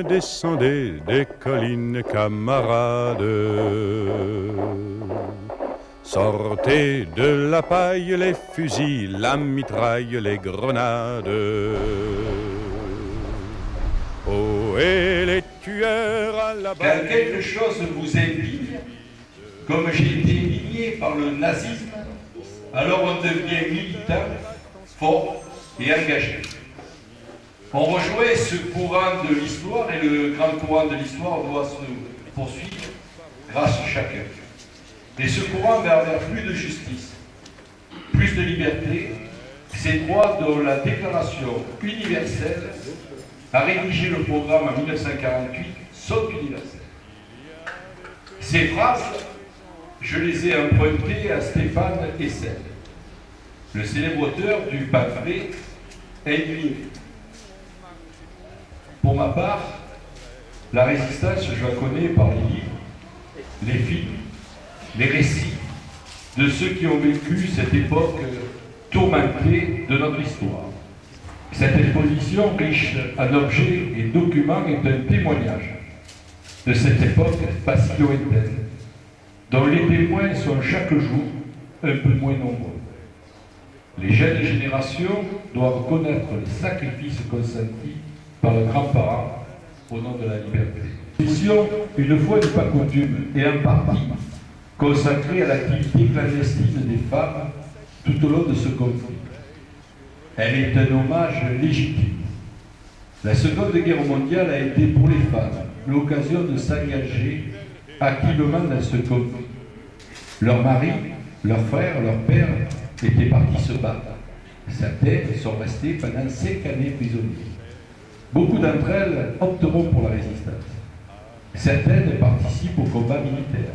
collines, descendez des collines, camarades. Sortez de la paille les fusils, la mitraille, les grenades. Oh, et les tueurs à la balle. Quand quelque chose vous indigne, comme j'ai été indigné par le nazisme, alors on devient militant, fort et engagé. On rejoint ce courant de l'histoire et le grand courant de l'histoire doit se poursuivre grâce à chacun. Et ce courant va vers plus de justice, plus de liberté, ces droits dont la Déclaration universelle a rédigé le programme en 1948 sont universels. Ces phrases, je les ai empruntées à Stéphane Hessel, le célèbre auteur du pamphlet Ennemi. Pour ma part, la résistance, je la connais par les livres, les films, les récits de ceux qui ont vécu cette époque tourmentée de notre histoire. Cette exposition, riche en objets et documents, est un témoignage de cette époque pas si lointaine, dont les témoins sont chaque jour un peu moins nombreux. Les jeunes générations doivent connaître les sacrifices consentis par leurs grands-parents au nom de la liberté. Mission, une fois n'est pas coutume, et en partie consacrée à l'activité clandestine des femmes tout au long de ce conflit. Elle est un hommage légitime. La Seconde Guerre mondiale a été pour les femmes l'occasion de s'engager activement dans ce conflit. Leurs maris, leurs frères, leurs pères étaient partis se battre. Certaines sont restées pendant 5 années prisonniers. Beaucoup d'entre elles opteront pour la résistance. Certaines participent au combat militaire.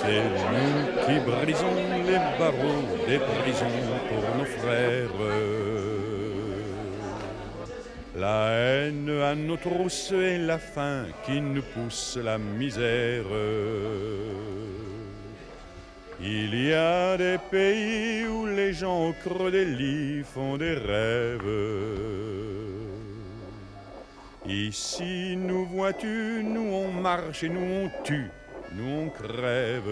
C'est nous qui brisons les barreaux des prisons pour nos frères. La haine à nos trousses et la faim qui nous pousse la misère. Il y a des pays où les gens au creux des lits font des rêves. Ici, nous vois-tu, nous on marche et nous on tue, nous on crève.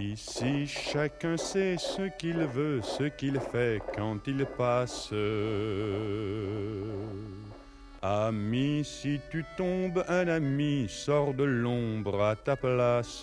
Ici, chacun sait ce qu'il veut, ce qu'il fait quand il passe. Ami, si tu tombes, un ami sort de l'ombre à ta place.